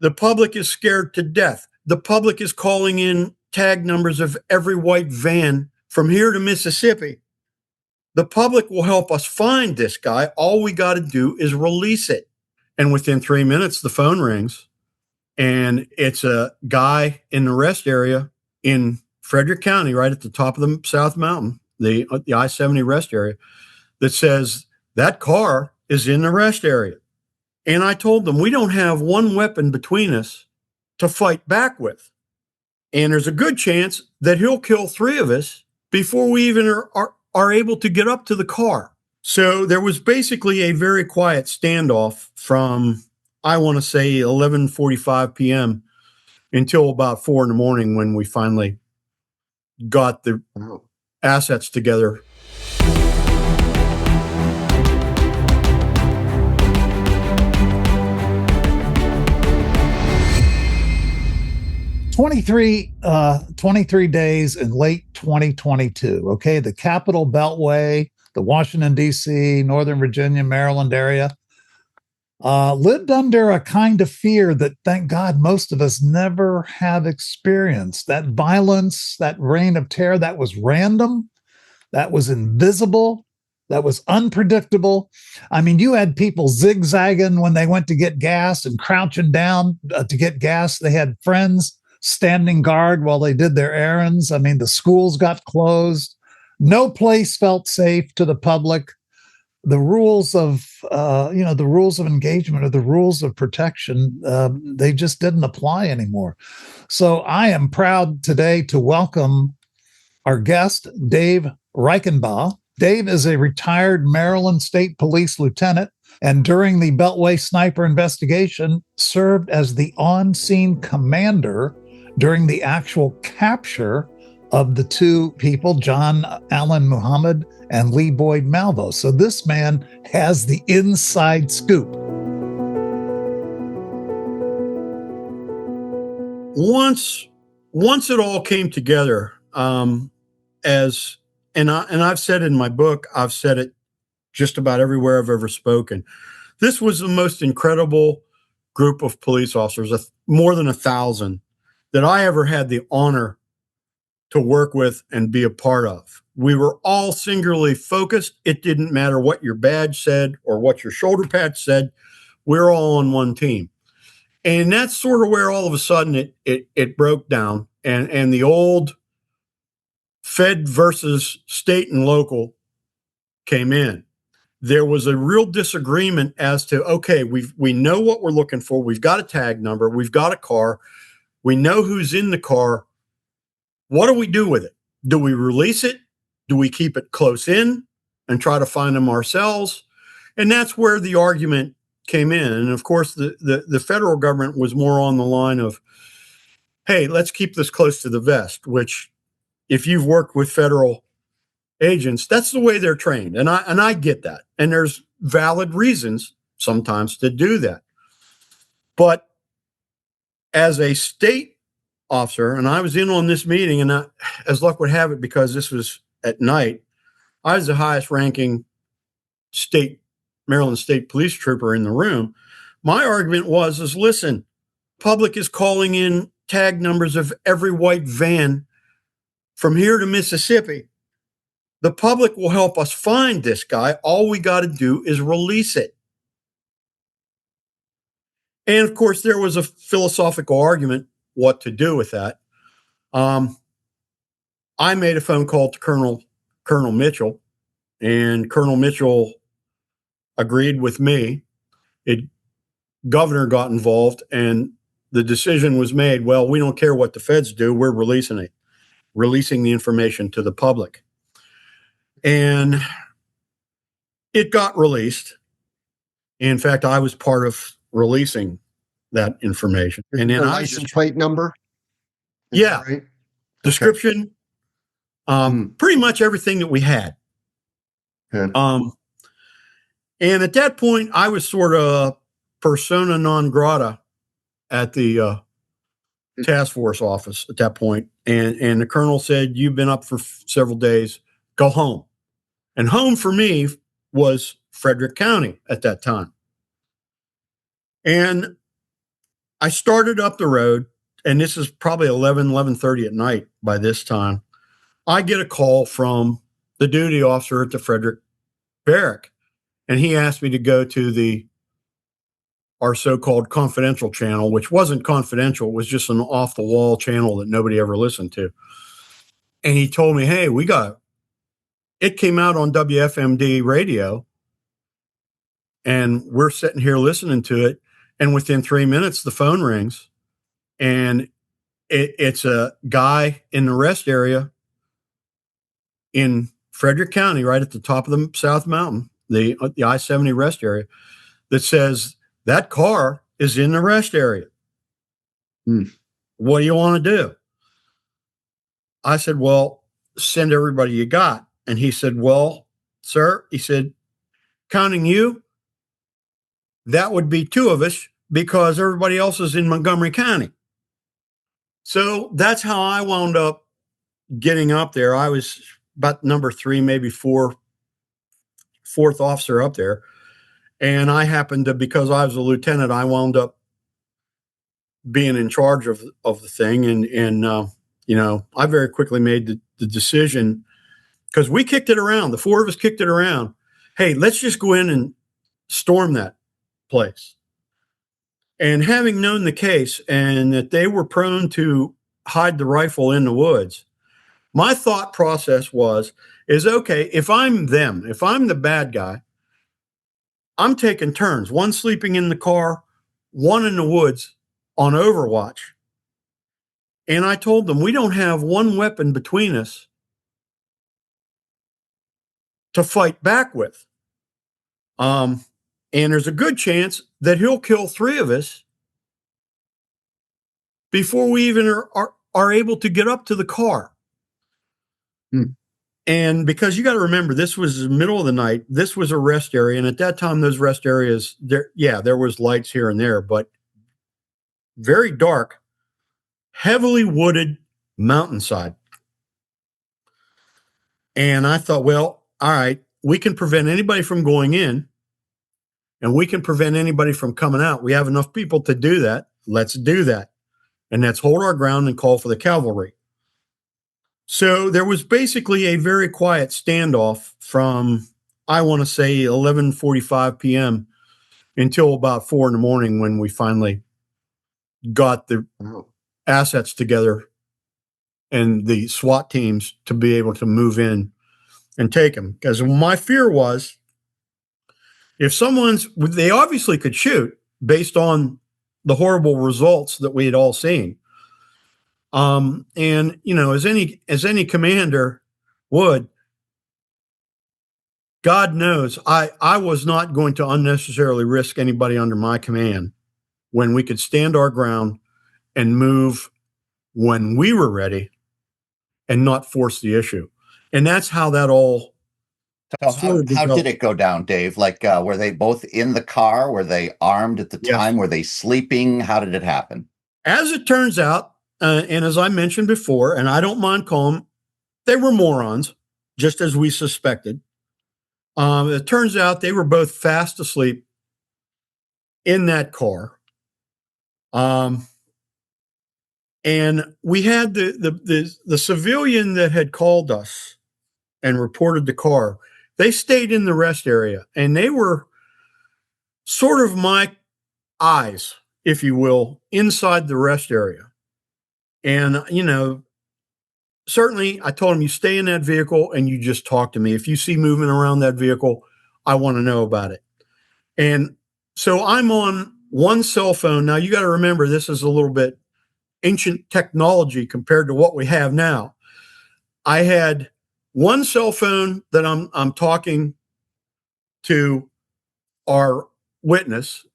The public is scared to death. The public is calling in tag numbers of every white van from here to Mississippi. The public will help us find this guy. All we got to do is release it. And within 3 minutes, the phone rings, and it's a guy in the rest area in Frederick County, right at the top of the South Mountain, the I-70 rest area, that says that car is in the rest area. And I told them, we don't have one weapon between us to fight back with. And there's a good chance that he'll kill 3 of us before we even are able to get up to the car. So there was basically a very quiet standoff from, I want to say, 11:45 p.m. until about 4 in the morning, when we finally got the assets together. Twenty-three days in late 2022. Okay, the Capitol Beltway, the Washington, D.C., Northern Virginia, Maryland area, lived under a kind of fear that, thank God, most of us never have experienced. That violence, that reign of terror, that was random, that was invisible, that was unpredictable. I mean, you had people zigzagging when they went to get gas and crouching down to get gas. They had friends standing guard while they did their errands. I mean, the schools got closed. No place felt safe to the public. The rules of, the rules of engagement or the rules of protection, they just didn't apply anymore. So I am proud today to welcome our guest, Dave Reichenbaugh. Dave is a retired Maryland State Police lieutenant, and during the Beltway Sniper investigation, served as the on-scene commander during the actual capture of the 2 people, John Allen Muhammad and Lee Boyd Malvo. So this man has the inside scoop. Once it all came together, and I've said in my book, I've said it just about everywhere I've ever spoken. This was the most incredible group of police officers, more than 1,000, that I ever had the honor to work with and be a part of. We were all singularly focused. It didn't matter what your badge said or what your shoulder patch said. We're all on one team. And that's sort of where all of a sudden it broke down, and the old Fed versus state and local came in. There was a real disagreement as to, okay, we know what we're looking for. We've got a tag number. We've got a car. We know who's in the car. What do we do with it? Do we release it? Do we keep it close in and try to find them ourselves? And that's where the argument came in. And of course, the federal government was more on the line of, hey, let's keep this close to the vest, which, if you've worked with federal agents, that's the way they're trained. And I get that. And there's valid reasons sometimes to do that. But as a state officer, and I was in on this meeting, and as luck would have it, because this was at night, I was the highest ranking Maryland State Police trooper in the room. My argument was, listen, public is calling in tag numbers of every white van from here to Mississippi. The public will help us find this guy. All we got to do is release it. And of course, there was a philosophical argument what to do with that. I made a phone call to Colonel Mitchell, and Colonel Mitchell agreed with me. Governor got involved, and the decision was made, well, we don't care what the feds do. We're releasing the information to the public. And it got released. In fact, I was part of releasing that information. And then the license plate number? Yeah. Right? Description, pretty much everything that we had. Good. And at that point, I was sort of persona non grata at the task force office at that point. And the colonel said, you've been up for several days, go home. And home for me was Frederick County at that time. And I started up the road, and this is probably 11:30 at night by this time. I get a call from the duty officer at the Frederick Barrack, and he asked me to go to our so-called confidential channel, which wasn't confidential. It was just an off-the-wall channel that nobody ever listened to. And he told me, hey, it came out on WFMD radio, and we're sitting here listening to it. And within 3 minutes, the phone rings, and it's a guy in the rest area in Frederick County, right at the top of the South Mountain, the I-70 rest area, that says that car is in the rest area. What do you want to do? I said, well, send everybody you got. And he said, well, sir, he said, counting you, that would be 2 of us because everybody else is in Montgomery County. So that's how I wound up getting up there. I was about number 3, maybe 4th officer up there. And I happened to, because I was a lieutenant, I wound up being in charge of the thing. And I very quickly made the decision, because we kicked it around. The 4 of us kicked it around. Hey, let's just go in and storm that place. And having known the case and that they were prone to hide the rifle in the woods, my thought process is okay, if I'm the bad guy, I'm taking turns, one sleeping in the car, one in the woods on overwatch. And I told them, we don't have one weapon between us to fight back with. And there's a good chance that he'll kill 3 of us before we even are able to get up to the car. And because you got to remember, this was the middle of the night. This was a rest area. And at that time, those rest areas, there was lights here and there, but very dark, heavily wooded mountainside. And I thought, well, all right, we can prevent anybody from going in, and we can prevent anybody from coming out. We have enough people to do that. Let's do that. And let's hold our ground and call for the cavalry. So there was basically a very quiet standoff from, I want to say, 11:45 p.m. until about 4 in the morning, when we finally got the assets together and the SWAT teams to be able to move in and take them. Because my fear was, if they obviously could shoot based on the horrible results that we had all seen. And as any commander would, God knows, I was not going to unnecessarily risk anybody under my command when we could stand our ground and move when we were ready and not force the issue. And that's how that all. So how did it go down, Dave? Like, were they both in the car? Were they armed at the time? Yes. Were they sleeping? How did it happen? As it turns out, and as I mentioned before, and I don't mind calling them, they were morons, just as we suspected. It turns out they were both fast asleep in that car. And we had the civilian that had called us and reported the car. They stayed in the rest area, and they were sort of my eyes, if you will, inside the rest area. And, certainly I told them, you stay in that vehicle and you just talk to me. If you see movement around that vehicle, I want to know about it. And so I'm on one cell phone. Now, you got to remember, this is a little bit ancient technology compared to what we have now. I had one cell phone that I'm talking to our witness,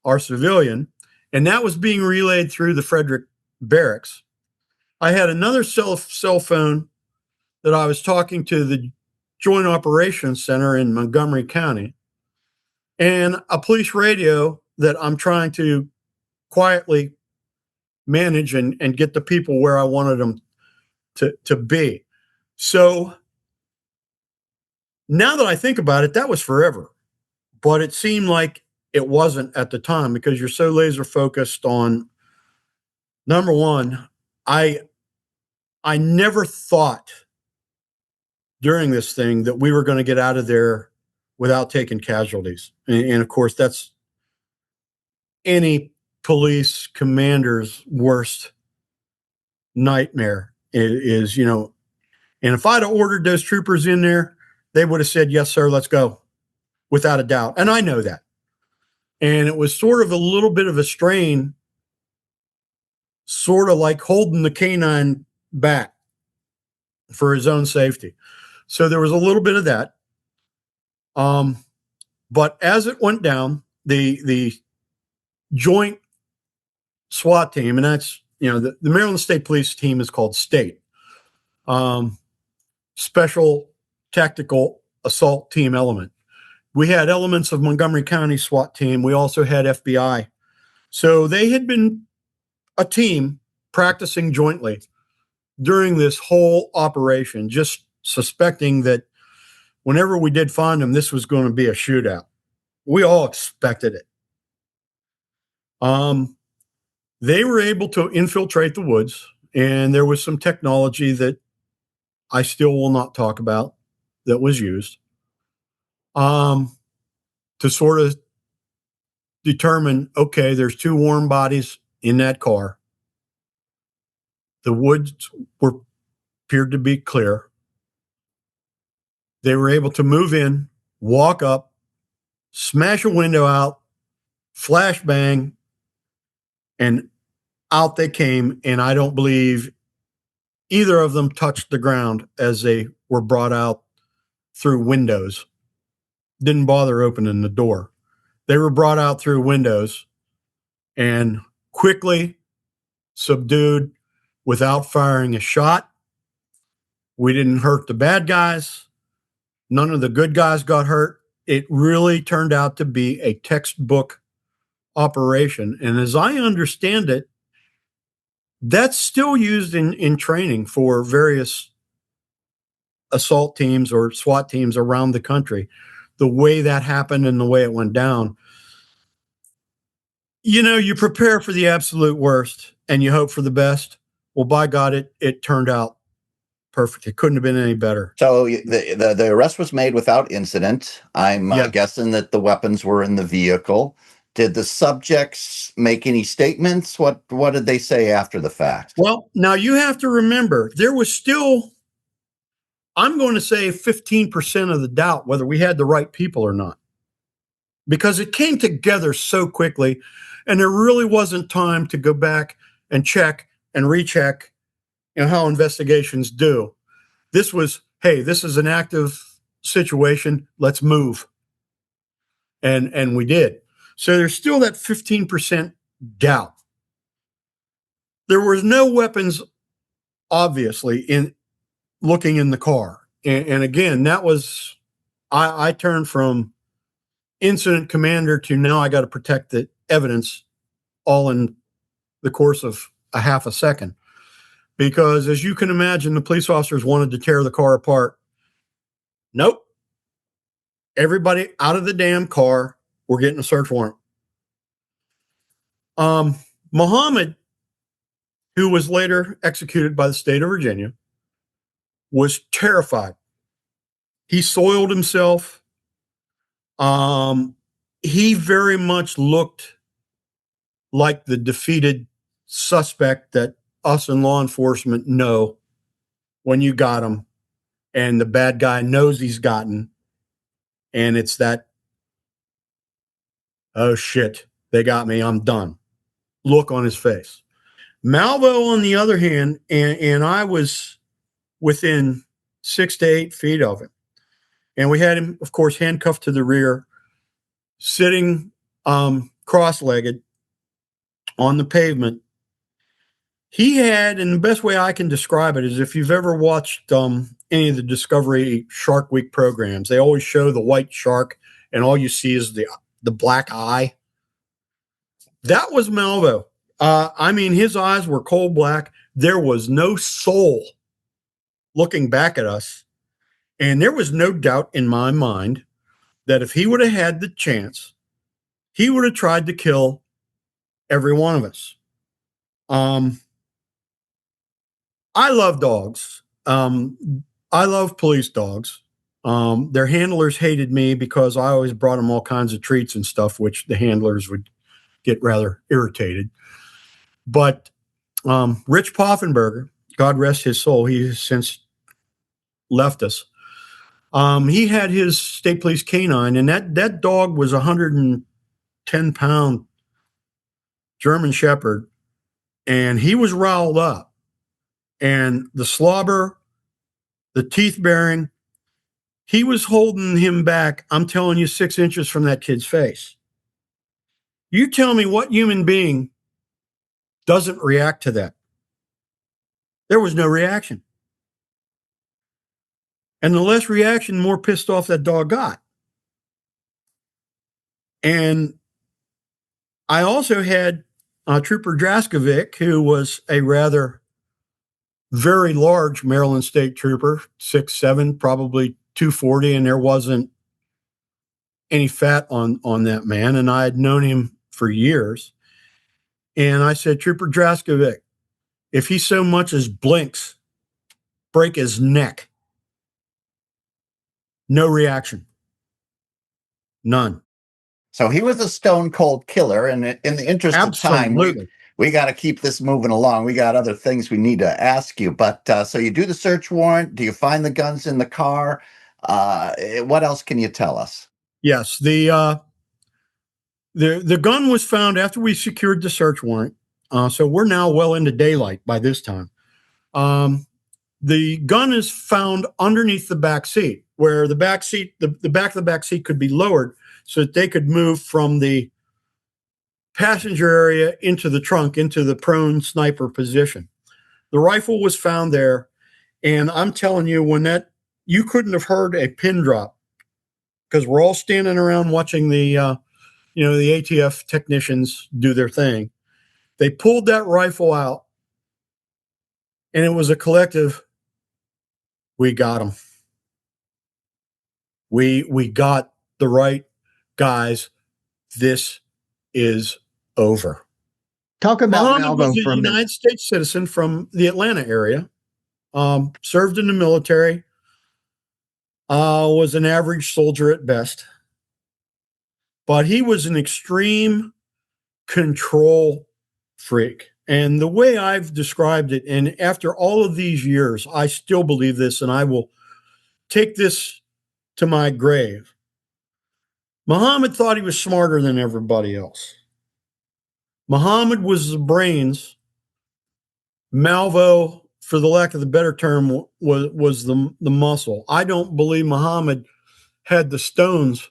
our civilian, and that was being relayed through the Frederick Barracks. I had another cell phone that I was talking to the Joint Operations Center in Montgomery County, and a police radio that I'm trying to quietly manage and get the people where I wanted them to be. So now that I think about it, that was forever, but it seemed like it wasn't at the time, because you're so laser focused on Number one, I never thought during this thing that we were going to get out of there without taking casualties. And of course, that's any police commander's worst nightmare is, and if I'd have ordered those troopers in there, they would have said, yes, sir, let's go, without a doubt. And I know that. And it was sort of a little bit of a strain, sort of like holding the canine back for his own safety. So there was a little bit of that. But as it went down, the joint SWAT team, and that's, the Maryland State Police team is called STATE, Special Tactical Assault Team Element. We had elements of Montgomery County SWAT team. We also had FBI. So they had been a team practicing jointly during this whole operation, just suspecting that whenever we did find them, this was going to be a shootout. We all expected it. They were able to infiltrate the woods, and there was some technology that I still will not talk about that was used to sort of determine, okay, there's two warm bodies in that car. The woods appeared to be clear. They were able to move in, walk up, smash a window out, flashbang, and out they came. And I don't believe either of them touched the ground as they were brought out through windows. Didn't bother opening the door. They were brought out through windows and quickly subdued without firing a shot. We didn't hurt the bad guys. None of the good guys got hurt. It really turned out to be a textbook operation. And as I understand it, that's still used in training for various assault teams or SWAT teams around the country. The way that happened and the way it went down. You prepare for the absolute worst and you hope for the best. Well, by God, it turned out perfect. It couldn't have been any better. So the arrest was made without incident. I'm guessing that the weapons were in the vehicle. Did the subjects make any statements? What did they say after the fact? Well, now you have to remember, there was still, I'm going to say 15% of the doubt whether we had the right people or not, because it came together so quickly and there really wasn't time to go back and check and recheck, how investigations do. This was, hey, this is an active situation. Let's move. And we did. So there's still that 15% doubt. There was no weapons, obviously, in looking in the car. And again, that was, I turned from incident commander to now I got to protect the evidence all in the course of a half a second. Because as you can imagine, the police officers wanted to tear the car apart. Nope. Everybody out of the damn car. We're getting a search warrant. Muhammad, who was later executed by the state of Virginia, was terrified. He soiled himself. He very much looked like the defeated suspect that us in law enforcement know when you got him and the bad guy knows he's gotten. And it's that, oh shit, they got me, I'm done look on his face. Malvo, on the other hand, and I was within 6 to 8 feet of him. And we had him, of course, handcuffed to the rear, sitting cross-legged on the pavement. He had, and the best way I can describe it is if you've ever watched any of the Discovery Shark Week programs, they always show the white shark and all you see is the black eye. That was Malvo. His eyes were coal black. There was no soul looking back at us. And there was no doubt in my mind that if he would have had the chance, he would have tried to kill every one of us. I love dogs. I love police dogs. Their handlers hated me because I always brought them all kinds of treats and stuff, which the handlers would get rather irritated. But Rich Poffenberger, God rest his soul, he has since left us. He had his state police canine, and that dog was 110-pound German Shepherd, and he was riled up. And the slobber, the teeth bearing, he was holding him back, I'm telling you, 6 inches from that kid's face. You tell me what human being doesn't react to that? There was no reaction. And the less reaction, the more pissed off that dog got. And I also had Trooper Draskovic, who was a rather very large Maryland State Trooper, 6'7", probably 240, and there wasn't any fat on that man. And I had known him for years. And I said, Trooper Draskovic, if he so much as blinks, break his neck. No reaction. None. So he was a stone cold killer. And in the interest of time, we got to keep this moving along. We got other things we need to ask you. But so you do the search warrant. Do you find the guns in the car? What else can you tell us? Yes. The gun was found after we secured the search warrant. So we're now well into daylight by this time. The gun is found underneath the back seat, where the back seat, the back of the back seat could be lowered so that they could move from the passenger area into the trunk, into the prone sniper position. The rifle was found there. And I'm telling you, you couldn't have heard a pin drop, because we're all standing around watching the ATF technicians do their thing. They pulled that rifle out, and it was a collective, we got him. We got the right guys. This is over. Talk about Muhammad Malvo was for a a minute. United States citizen from the Atlanta area, served in the military, was an average soldier at best, but he was an extreme control freak. And the way I've described it, and after all of these years, I still believe this, and I will take this to my grave. Muhammad thought he was smarter than everybody else. Muhammad was the brains. Malvo, for the lack of the better term, was the muscle. I don't believe Muhammad had the stones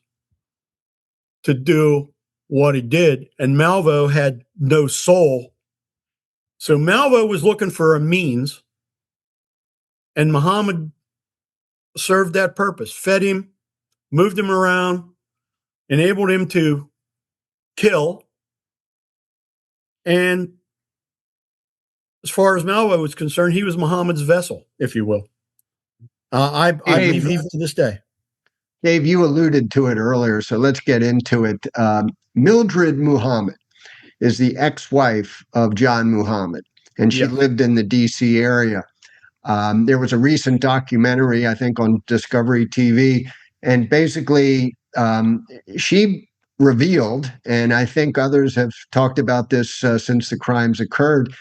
to do what he did, and Malvo had no soul. So Malvo was looking for a means, and Muhammad served that purpose, fed him, moved him around, enabled him to kill. And as far as Malvo was concerned, he was Muhammad's vessel, if you will. I believe to this day. Dave, you alluded to it earlier, so let's get into it. Mildred Muhammad is the ex-wife of John Muhammad, and she lived in the D.C. area. There was a recent documentary, I think, on Discovery TV, and basically she revealed, and I think others have talked about this since the crimes occurred,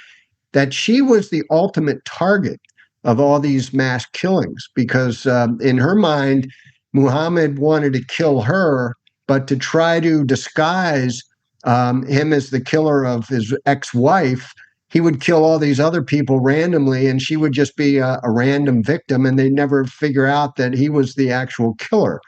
that she was the ultimate target of all these mass killings, because in her mind, Muhammad wanted to kill her, but to try to disguise him as the killer of his ex-wife, he would kill all these other people randomly, and she would just be a random victim, and they'd never figure out that he was the actual killer.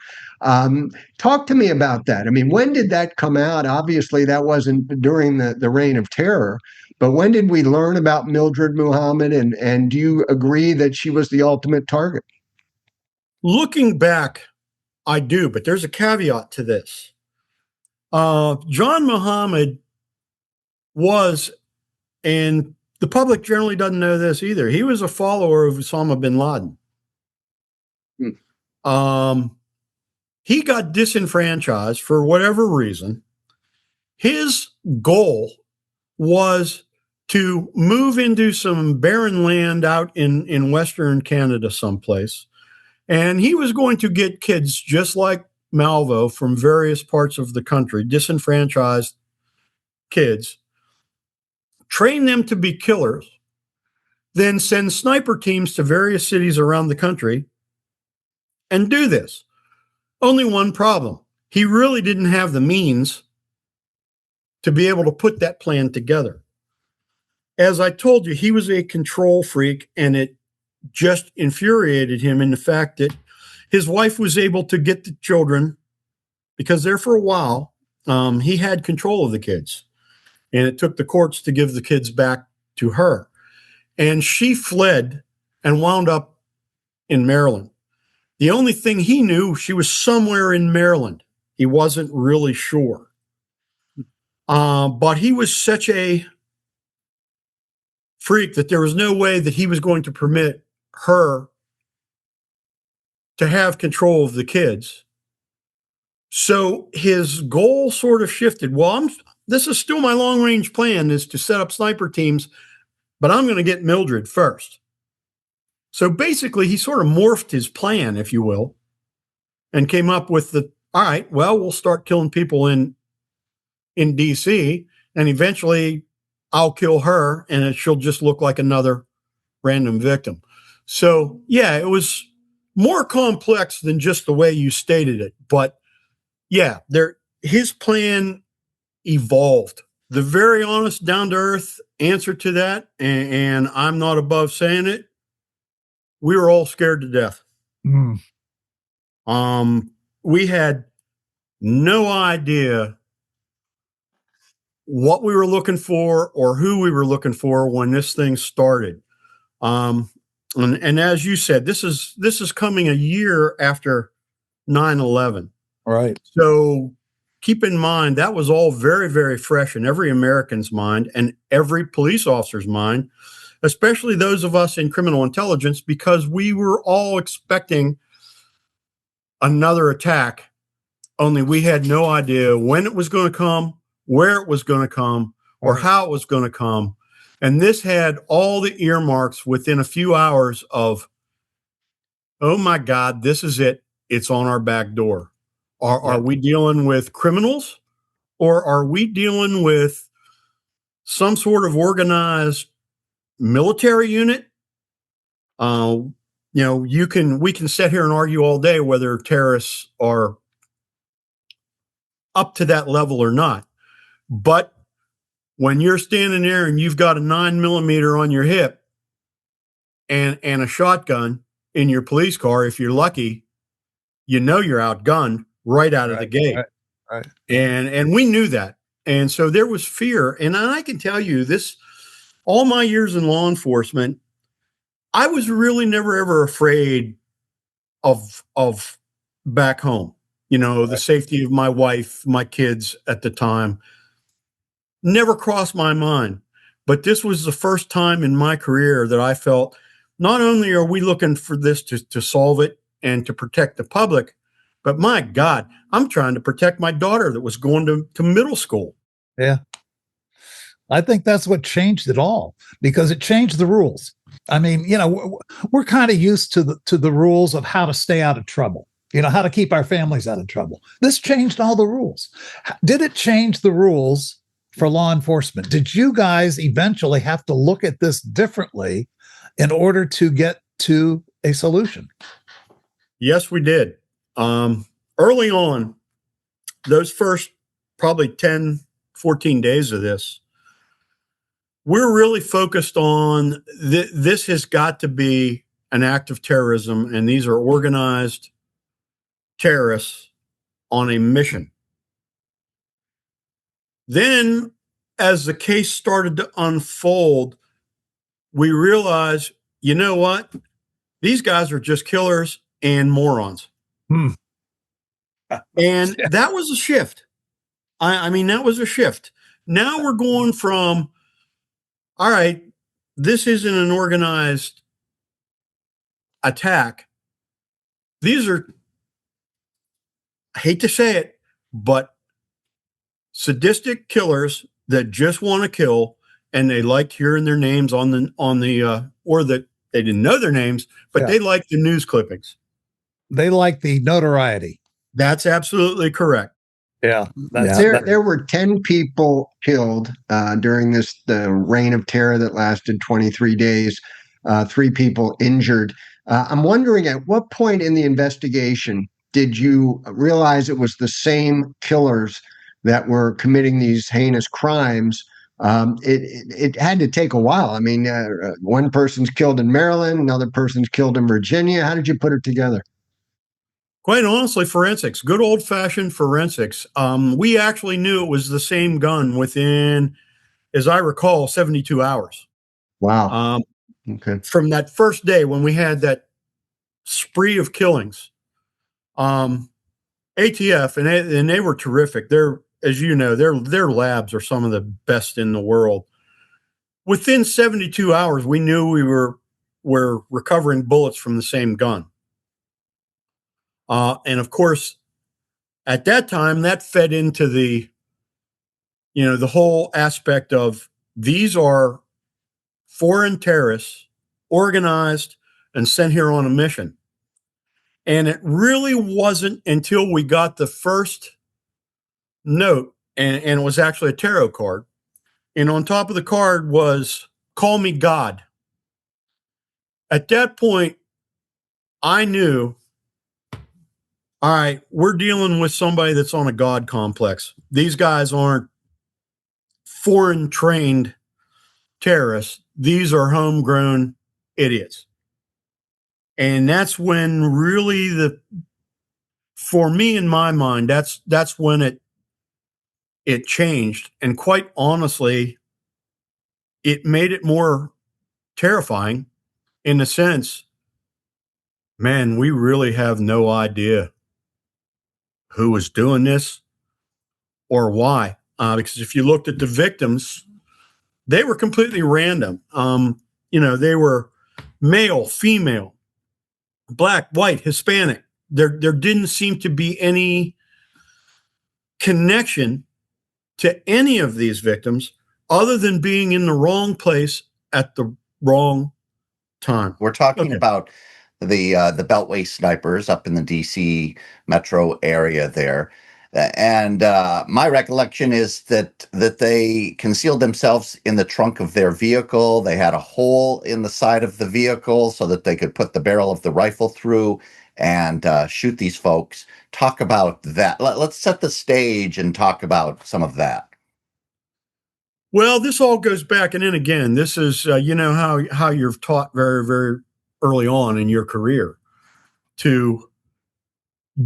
Talk to me about that. I mean, when did that come out? Obviously, that wasn't during the reign of terror, but when did we learn about Mildred Muhammad, and do you agree that she was the ultimate target? Looking back, I do, but there's a caveat to this. John Muhammad was, and the public generally doesn't know this either, he was a follower of Osama bin Laden. He got disenfranchised for whatever reason. His goal was to move into some barren land out in Western Canada someplace. And he was going to get kids just like Malvo from various parts of the country, disenfranchised kids, train them to be killers, then send sniper teams to various cities around the country and do this. Only one problem. He really didn't have the means to be able to put that plan together. As I told you, he was a control freak, and it just infuriated him in the fact that his wife was able to get the children because there for a while, he had control of the kids, and it took the courts to give the kids back to her. And she fled and wound up in Maryland. The only thing he knew, she was somewhere in Maryland. He wasn't really sure. But he was such a freak that there was no way that he was going to permit her to have control of the kids. So his goal sort of shifted. Well, this is still my long range plan, is to set up sniper teams, but I'm going to get Mildred first. So basically, he sort of morphed his plan, if you will, and came up with all right, well, we'll start killing people in DC, and eventually I'll kill her, and she'll just look like another random victim. So, yeah, it was more complex than just the way you stated it. But, yeah, his plan evolved. The very honest, down-to-earth answer to that, and I'm not above saying it, we were all scared to death. Mm. We had no idea what we were looking for or who we were looking for when this thing started. And as you said, this is coming a year after 9/11. Right. So keep in mind that was all very, very fresh in every American's mind and every police officer's mind, especially those of us in criminal intelligence, because we were all expecting another attack, only we had no idea when it was going to come, where it was going to come, or how it was going to come. And this had all the earmarks within a few hours of, oh my God, this is it. It's on our back door. Are we dealing with criminals, or are we dealing with some sort of organized military unit? We can sit here and argue all day whether terrorists are up to that level or not. But when you're standing there and you've got a 9mm on your hip and a shotgun in your police car, if you're lucky, you're outgunned right out of the gate. Right. And we knew that. And so there was fear. And I can tell you this, all my years in law enforcement, I was really never, ever afraid of back home. The safety of my wife, my kids at the time, never crossed my mind. But this was the first time in my career that I felt not only are we looking for this to solve it and to protect the public, but my God, I'm trying to protect my daughter that was going to middle school. Yeah. I think that's what changed it all, because it changed the rules. I mean, we're kind of used to the rules of how to stay out of trouble, how to keep our families out of trouble. This changed all the rules. Did it change the rules for law enforcement? Did you guys eventually have to look at this differently in order to get to a solution? Yes, we did. Early on, those first probably 10, 14 days of this, we're really focused on this has got to be an act of terrorism, and these are organized terrorists on a mission. Then, as the case started to unfold, we realized, you know what? These guys are just killers and morons. And that was a shift. I mean, that was a shift. Now we're going from, all right, this isn't an organized attack. These are, I hate to say it, but sadistic killers that just want to kill, and they liked hearing their names on the or that they didn't know their names, but they liked the news clippings. They like the notoriety. That's absolutely correct. Yeah. There were 10 people killed during the reign of terror that lasted 23 days, 3 people injured. I'm wondering, at what point in the investigation did you realize it was the same killers that were committing these heinous crimes? It had to take a while. I mean, one person's killed in Maryland, another person's killed in Virginia. How did you put it together? Quite honestly, forensics, good old-fashioned forensics. We actually knew it was the same gun within, as I recall, 72 hours. Wow. Okay. From that first day when we had that spree of killings. ATF, and they were terrific. They're, as you know, their labs are some of the best in the world. Within 72 hours, we knew we were recovering bullets from the same gun. And of course, at that time, that fed into the whole aspect of these are foreign terrorists organized and sent here on a mission. And it really wasn't until we got the first note, and it was actually a tarot card. And on top of the card was, "Call me God." At that point, I knew, all right, we're dealing with somebody that's on a God complex. These guys aren't foreign trained terrorists. These are homegrown idiots. And that's when really for me, in my mind, that's when it changed. And quite honestly, it made it more terrifying in the sense, man, we really have no idea who was doing this or why. Because if you looked at the victims, they were completely random. They were male, female, black, white, Hispanic. There didn't seem to be any connection to any of these victims other than being in the wrong place at the wrong time. We're talking about the Beltway snipers up in the DC metro area there. And my recollection is that they concealed themselves in the trunk of their vehicle. They had a hole in the side of the vehicle so that they could put the barrel of the rifle through and shoot these folks. Talk about that. Let's set the stage and talk about some of that. Well, this all goes back, and then again, this is how you're taught very, very early on in your career to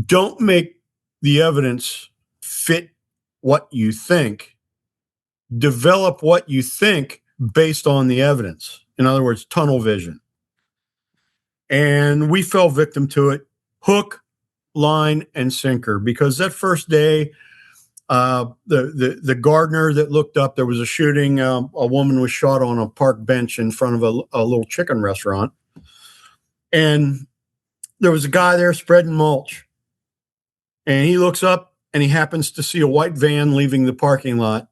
don't make the evidence fit what you think. Develop what you think based on the evidence. In other words, tunnel vision. And we fell victim to it, hook, line, and sinker, because that first day, the gardener that looked up, there was a shooting. A woman was shot on a park bench in front of a little chicken restaurant. And there was a guy there spreading mulch. And he looks up and he happens to see a white van leaving the parking lot.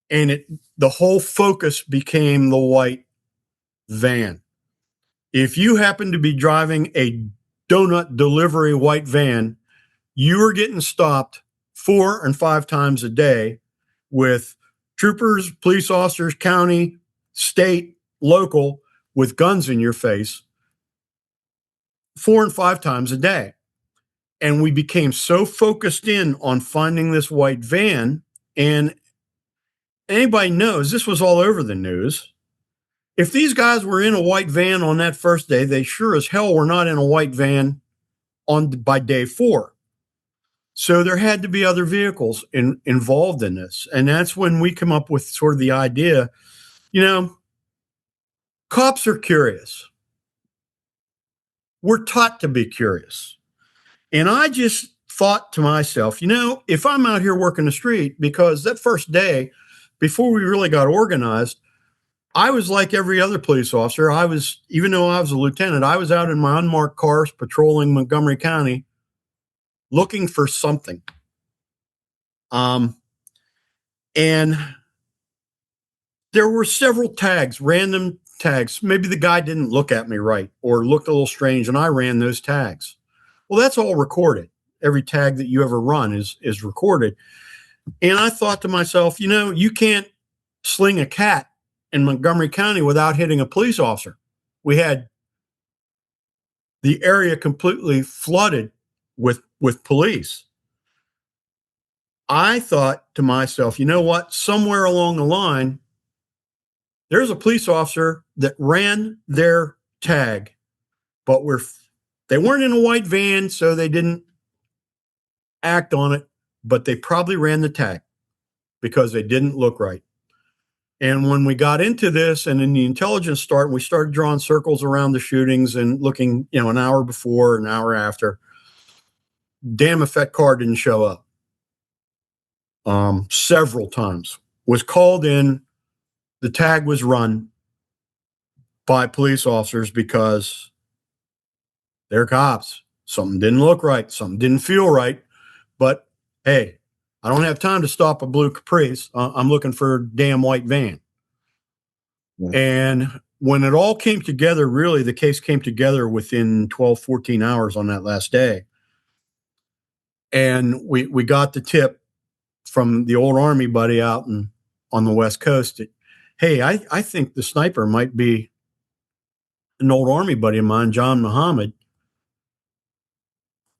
And the whole focus became the white van. If you happen to be driving a donut delivery white van, you are getting stopped 4 and 5 times a day with troopers, police officers, county, state, local, with guns in your face 4 and 5 times a day. And we became so focused in on finding this white van, and anybody knows this was all over the news. If these guys were in a white van on that first day, they sure as hell were not in a white van by day 4. So there had to be other vehicles involved in this. And that's when we come up with sort of the idea, cops are curious. We're taught to be curious. And I just thought to myself, if I'm out here working the street, because that first day, before we really got organized, I was like every other police officer. Even though I was a lieutenant, I was out in my unmarked cars patrolling Montgomery County looking for something. And there were several tags, random tags. Maybe the guy didn't look at me right or looked a little strange, and I ran those tags. Well, that's all recorded. Every tag that you ever run is recorded. And I thought to myself, you can't sling a cat in Montgomery County without hitting a police officer. We had the area completely flooded with police. I thought to myself, you know what? Somewhere along the line, there's a police officer that ran their tag, but they weren't in a white van, so they didn't act on it, but they probably ran the tag because they didn't look right. And when we got into this and in the intelligence we started drawing circles around the shootings and looking, an hour before, an hour after. Damn if that car didn't show up. Several times. Was called in. The tag was run by police officers because they're cops. Something didn't look right. Something didn't feel right. But hey, I don't have time to stop a blue Caprice. I'm looking for a damn white van. Yeah. And when it all came together, really, the case came together within 12, 14 hours on that last day. And we got the tip from the old Army buddy out on the West Coast that, hey, I think the sniper might be an old Army buddy of mine, John Muhammad.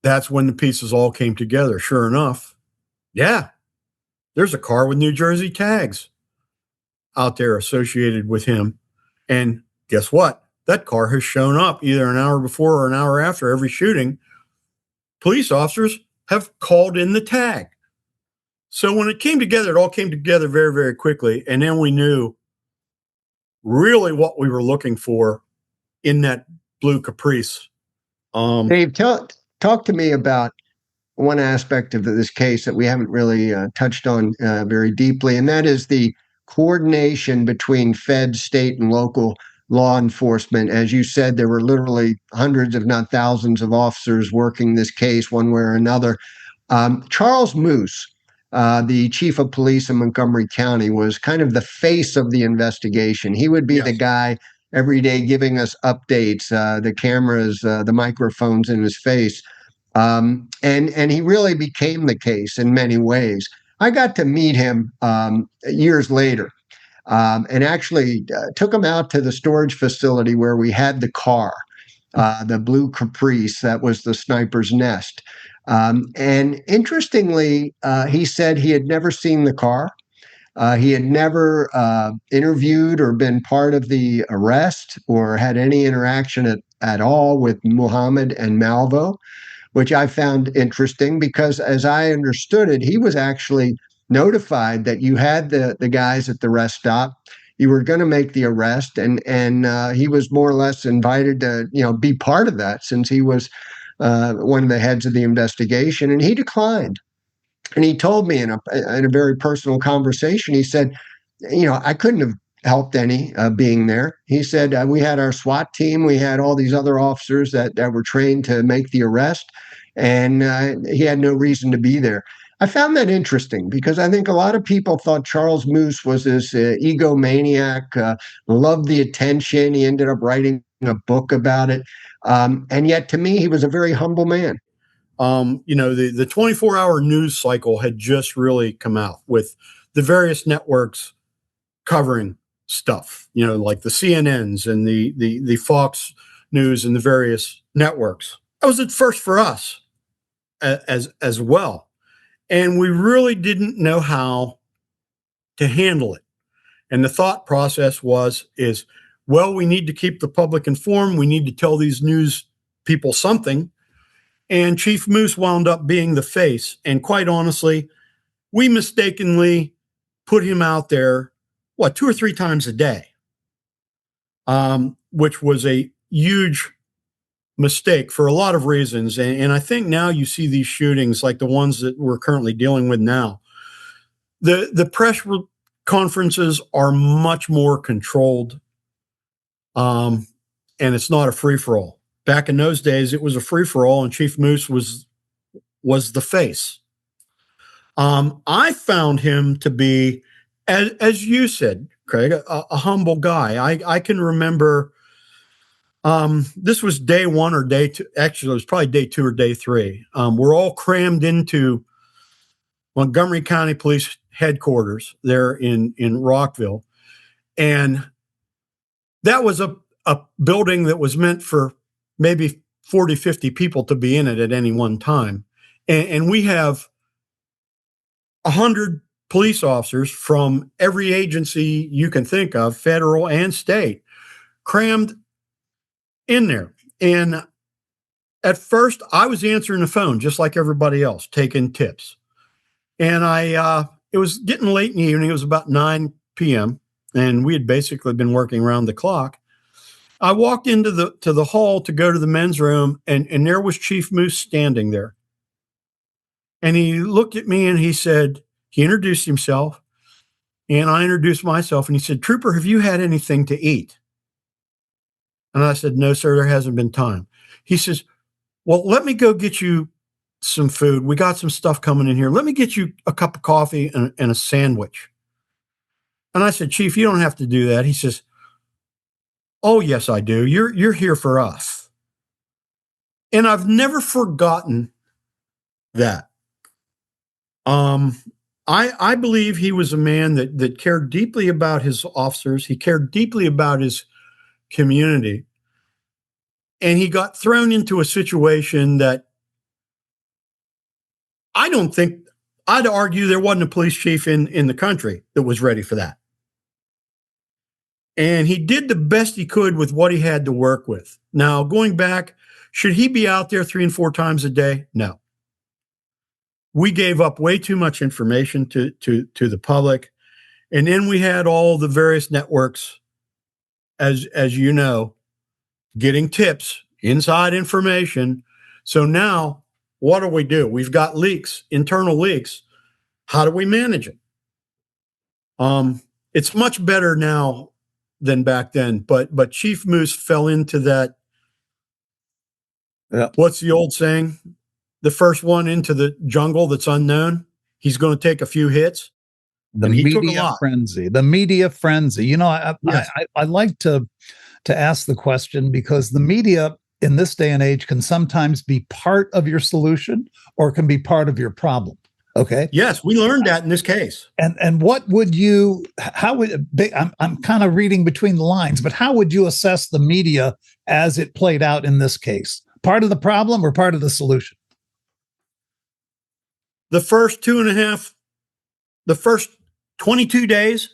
That's when the pieces all came together. Sure enough, yeah, there's a car with New Jersey tags out there associated with him. And guess what? That car has shown up either an hour before or an hour after every shooting. Police officers have called in the tag. So when it came together, it all came together very, very quickly. And then we knew really what we were looking for in that blue Caprice. Dave, talk to me about one aspect of this case that we haven't really touched on very deeply, and that is the coordination between fed, state, and local law enforcement. As you said, there were literally hundreds, if not thousands, of officers working this case one way or another. Charles Moose, the chief of police in Montgomery County, was kind of the face of the investigation. He would be the guy every day giving us updates, the cameras, the microphones in his face. And he really became the case in many ways. I got to meet him years later and actually took him out to the storage facility where we had the car, the blue Caprice that was the sniper's nest. And interestingly, he said he had never seen the car. He had never interviewed or been part of the arrest or had any interaction at all with Muhammad and Malvo, which I found interesting because, as I understood it, he was actually notified that you had the guys at the rest stop. You were going to make the arrest, and he was more or less invited to be part of that since he was one of the heads of the investigation, and he declined. And he told me in a very personal conversation, he said, I couldn't have helped any being there. He said, we had our SWAT team. We had all these other officers that were trained to make the arrest, and he had no reason to be there. I found that interesting because I think a lot of people thought Charles Moose was this egomaniac, loved the attention. He ended up writing a book about it. And yet, to me, he was a very humble man. The 24-hour news cycle had just really come out with the various networks covering stuff, like the CNNs and the Fox News and the various networks. That was at first for us as well. And we really didn't know how to handle it. And the thought process is, well, we need to keep the public informed. We need to tell these news people something. And Chief Moose wound up being the face. And quite honestly, we mistakenly put him out there, 2 or 3 times a day, which was a huge mistake for a lot of reasons. And I think now you see these shootings like the ones that we're currently dealing with now. The press conferences are much more controlled, and it's not a free-for-all. Back in those days, it was a free-for-all, and Chief Moose was the face. I found him to be, as you said, Craig, a humble guy. I can remember this was day one or day two. Actually, it was probably day two or day three. We're all crammed into Montgomery County Police headquarters there in Rockville. And that was a building that was meant for maybe 40, 50 people to be in it at any one time. And we have 100 police officers from every agency you can think of, federal and state, crammed in there. And at first, I was answering the phone just like everybody else, taking tips. And it was getting late in the evening. It was about 9 p.m. And we had basically been working around the clock. I walked into the hall to go to the men's room, and there was Chief Moose standing there. And he looked at me and he introduced himself, and I introduced myself, and he said, "Trooper, have you had anything to eat?" And I said, "No, sir, there hasn't been time." He says, "Well, let me go get you some food. We got some stuff coming in here. Let me get you a cup of coffee and a sandwich." And I said, "Chief, you don't have to do that." He says, "Oh, yes, I do. You're here for us." And I've never forgotten that. I believe he was a man that cared deeply about his officers. He cared deeply about his community. And he got thrown into a situation that I don't think, I'd argue there wasn't a police chief in the country that was ready for that. And he did the best he could with what he had to work with. Now, going back, should he be out there 3 and 4 times a day? No. We gave up way too much information to the public. And then we had all the various networks, as you know, getting tips, inside information. So now what do? We've got leaks, internal leaks. How do we manage it? It's much better now than back then, but Chief Moose fell into that. Yeah. What's the old saying? The first one into the jungle that's unknown, he's going to take a few hits. The And he took a media lot. frenzy. The media frenzy. You know, Yes. I like to ask the question because the media in this day and age can sometimes be part of your solution or can be part of your problem. Okay. Yes, we learned that in this case. And what would you? How would? I'm kind of reading between the lines, but how would you assess the media as it played out in this case? Part of the problem or part of the solution? The first 22 days,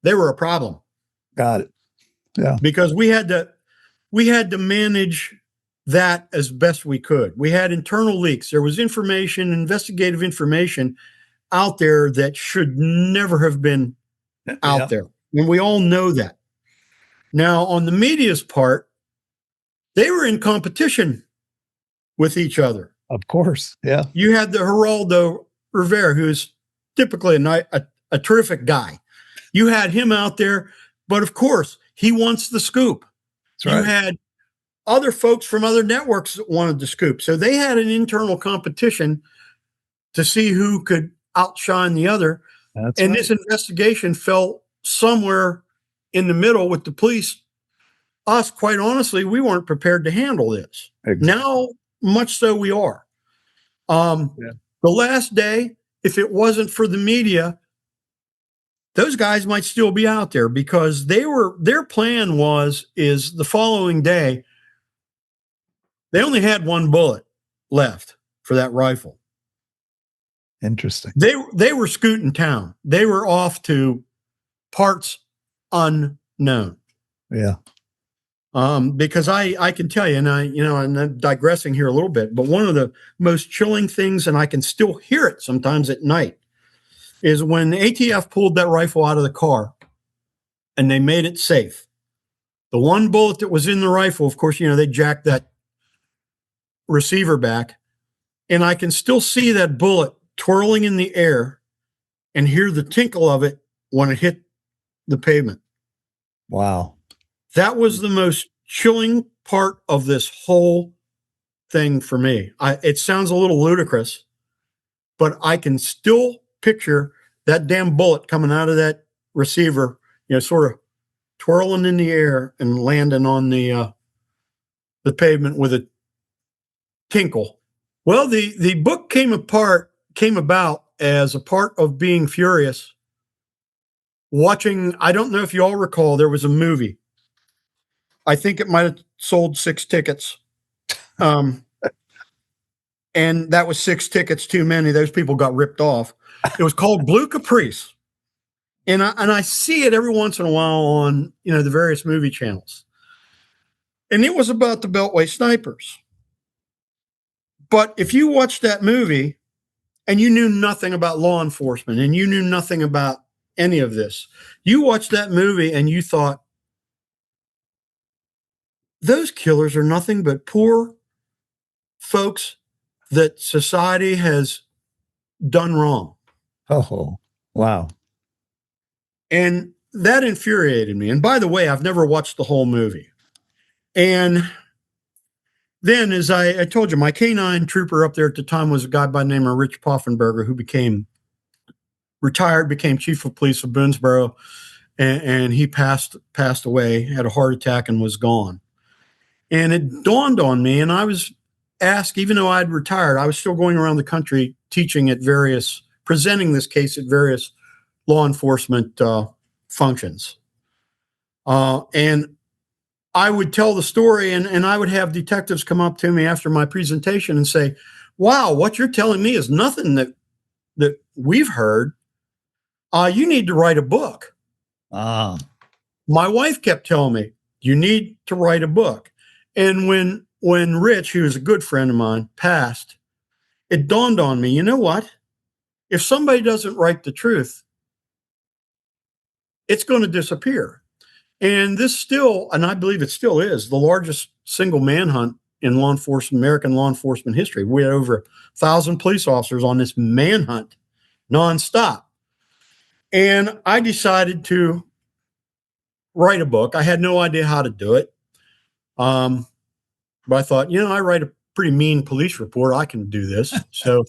they were a problem. Got it. Yeah. Because we had to manage that as best we could. We had internal leaks. There was investigative information out there that should never have been out there. And we all know that. Now, on the media's part, they were in competition with each other. Of course. Yeah. You had the Geraldo Rivera, who's typically a terrific guy. You had him out there, but of course, he wants the scoop. That's right. You had other folks from other networks that wanted the scoop. So they had an internal competition to see who could outshine the other. That's and right. This investigation fell somewhere in the middle with the police. Us, quite honestly, we weren't prepared to handle this. Exactly. Now, much so we are. The last day, if it wasn't for the media, those guys might still be out there because their plan is the following day, they only had one bullet left for that rifle. Interesting. They were scooting town. They were off to parts unknown. Yeah. Because I can tell you, and I'm digressing here a little bit, but one of the most chilling things, and I can still hear it sometimes at night, is when the ATF pulled that rifle out of the car and they made it safe. The one bullet that was in the rifle, of course, they jacked that receiver back, and I can still see that bullet twirling in the air and hear the tinkle of it when it hit the pavement. Wow. That was the most chilling part of this whole thing for me. It sounds a little ludicrous, but I can still picture that damn bullet coming out of that receiver, sort of twirling in the air and landing on the pavement with a tinkle. Well, the book came about as a part of being furious. Watching, I don't know if you all recall, there was a movie. I think it might have sold 6 tickets. And that was 6 tickets too many. Those people got ripped off. It was called Blue Caprice. And I see it every once in a while on, the various movie channels. And it was about the Beltway Snipers. But if you watched that movie and you knew nothing about law enforcement and you knew nothing about any of this, you watched that movie and you thought, those killers are nothing but poor folks that society has done wrong. Oh, wow. And that infuriated me. And by the way, I've never watched the whole movie. And then, as I told you, my canine trooper up there at the time was a guy by the name of Rich Poffenberger, who became chief of police of Boonesboro, and he passed away, had a heart attack, and was gone. And it dawned on me, and I was asked, even though I'd retired, I was still going around the country presenting this case at various law enforcement functions. And I would tell the story, and I would have detectives come up to me after my presentation and say, wow, what you're telling me is nothing that we've heard. You need to write a book. My wife kept telling me, you need to write a book. And when Rich, who was a good friend of mine, passed, it dawned on me, you know what? If somebody doesn't write the truth, it's going to disappear. And this still, and I believe it still is, the largest single manhunt in American law enforcement history. We had over 1,000 police officers on this manhunt nonstop. And I decided to write a book. I had no idea how to do it. But I thought, I write a pretty mean police report. I can do this. So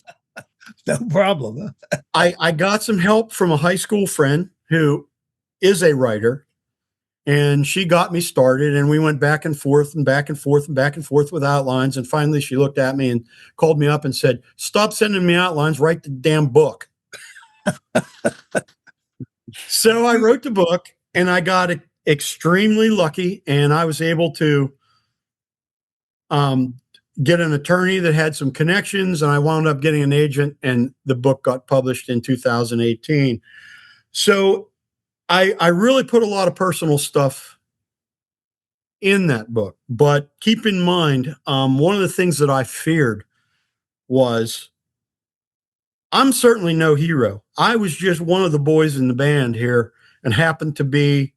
no problem. I got some help from a high school friend who is a writer, and she got me started, and we went back and forth and back and forth and back and forth with outlines. And finally she looked at me and called me up and said, stop sending me outlines, write the damn book. So I wrote the book, and I got extremely lucky, and I was able to get an attorney that had some connections, and I wound up getting an agent, and the book got published in 2018. So I really put a lot of personal stuff in that book. But keep in mind, one of the things that I feared was, I'm certainly no hero. I was just one of the boys in the band here and happened to be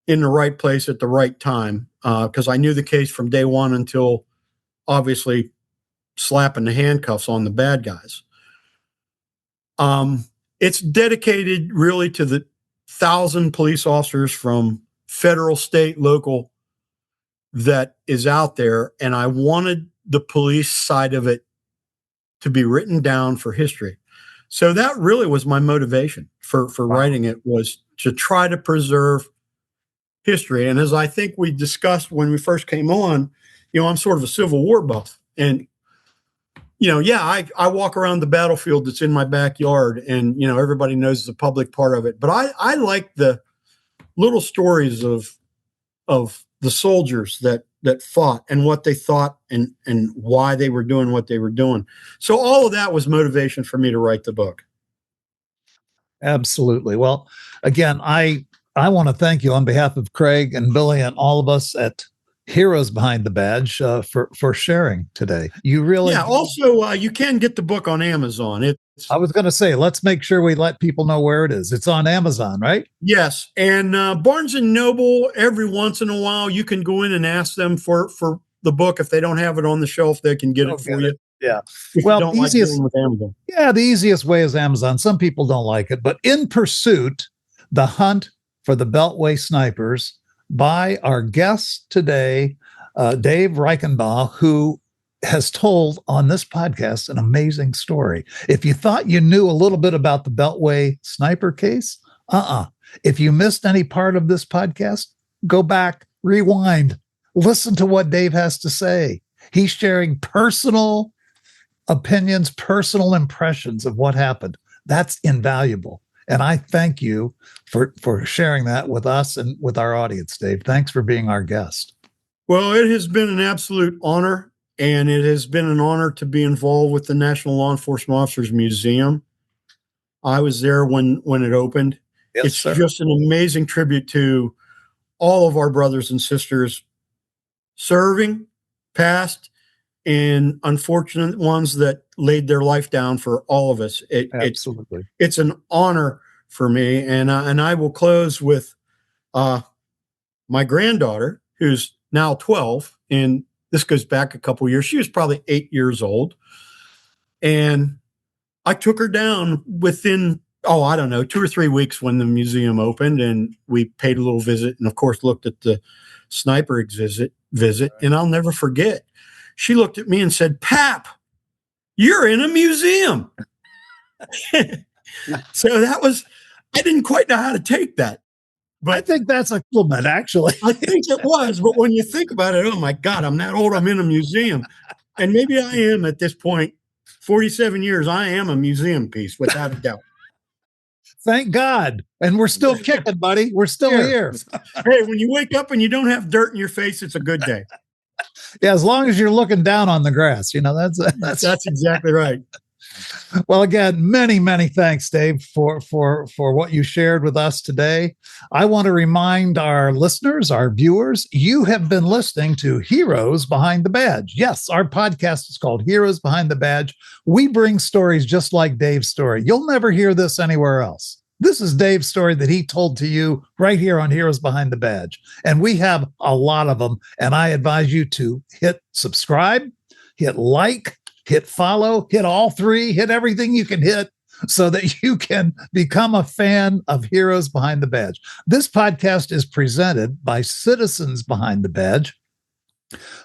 in the right place at the right time, because I knew the case from day one until obviously slapping the handcuffs on the bad guys. It's dedicated really to the 1,000 police officers from federal, state, local that is out there. And I wanted the police side of it to be written down for history. So that really was my motivation for writing it, was to try to preserve history. And as I think we discussed when we first came on, I'm sort of a Civil War buff. And, I walk around the battlefield that's in my backyard, and, everybody knows the public part of it. But I like the little stories of the soldiers that fought and what they thought and why they were doing what they were doing. So all of that was motivation for me to write the book. Absolutely. Well, again, I want to thank you on behalf of Craig and Billy and all of us at Heroes Behind the Badge for sharing today. You really, also, you can get the book on Amazon. I was going to say, let's make sure we let people know where it is. It's on Amazon, right? Yes. And Barnes and Noble, every once in a while, you can go in and ask them for the book. If they don't have it on the shelf, they can get it for you. Yeah. Well, the easiest with Amazon. Yeah, the easiest way is Amazon. Some people don't like it, but In Pursuit, The Hunt for the Beltway Snipers, by our guest today, Dave Reichenbaugh, who has told on this podcast an amazing story. If you thought you knew a little bit about the Beltway Sniper case, If you missed any part of this podcast, go back, rewind, listen to what Dave has to say. He's sharing personal opinions, personal impressions of what happened. That's invaluable. And I thank you for sharing that with us and with our audience, Dave. Thanks for being our guest. Well, it has been an absolute honor, and it has been an honor to be involved with the National Law Enforcement Officers Museum. I was there when it opened. Yes, it's sir. Just an amazing tribute to all of our brothers and sisters serving, past, and unfortunate ones that laid their life down for all of us. Absolutely. It's an honor for me, and I will close with my granddaughter, who's now 12, and this goes back a couple years. She was probably 8 years old, and I took her down within, 2 or 3 weeks when the museum opened, and we paid a little visit, and of course looked at the sniper visit. And I'll never forget. She looked at me and said, "Pap, you're in a museum." So I didn't quite know how to take that. But I think that's a compliment, actually. I think it was. But when you think about it, oh my God, I'm that old. I'm in a museum. And maybe I am at this point, 47 years, I am a museum piece, without a doubt. Thank God. And we're still kicking, buddy. We're still here. Hey, when you wake up and you don't have dirt in your face, it's a good day. Yeah, as long as you're looking down on the grass, that's exactly right. Well, again, many, many thanks, Dave, for what you shared with us today. I want to remind our listeners, our viewers, you have been listening to Heroes Behind the Badge. Yes, our podcast is called Heroes Behind the Badge. We bring stories just like Dave's story. You'll never hear this anywhere else. This is Dave's story that he told to you right here on Heroes Behind the Badge. And we have a lot of them. And I advise you to hit subscribe, hit like, hit follow, hit all three, hit everything you can hit so that you can become a fan of Heroes Behind the Badge. This podcast is presented by Citizens Behind the Badge.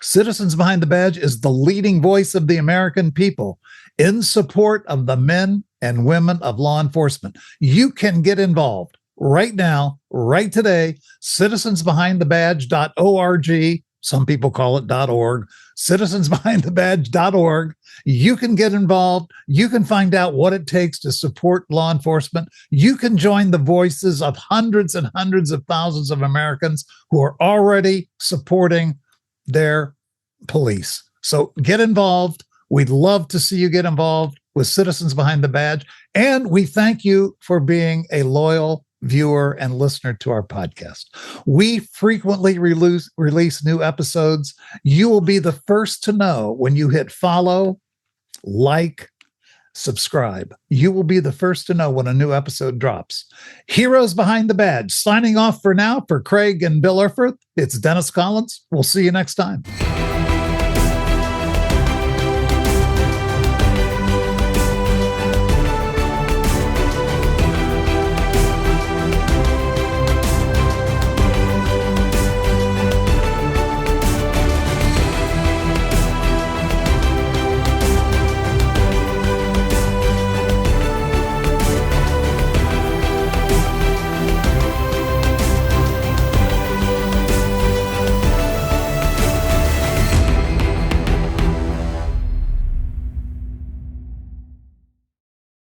Citizens Behind the Badge is the leading voice of the American people in support of the men and women of law enforcement. You can get involved right now, right today, citizensbehindthebadge.org. Some people call it .org, citizensbehindthebadge.org. You can get involved. You can find out what it takes to support law enforcement. You can join the voices of hundreds and hundreds of thousands of Americans who are already supporting their police. So get involved. We'd love to see you get involved with Citizens Behind the Badge. And we thank you for being a loyal viewer and listener to our podcast. We frequently release new episodes. You will be the first to know when you hit follow, like, subscribe. You will be the first to know when a new episode drops. Heroes Behind the Badge. Signing off for now for Craig and Bill Erfurth. It's Dennis Collins. We'll see you next time.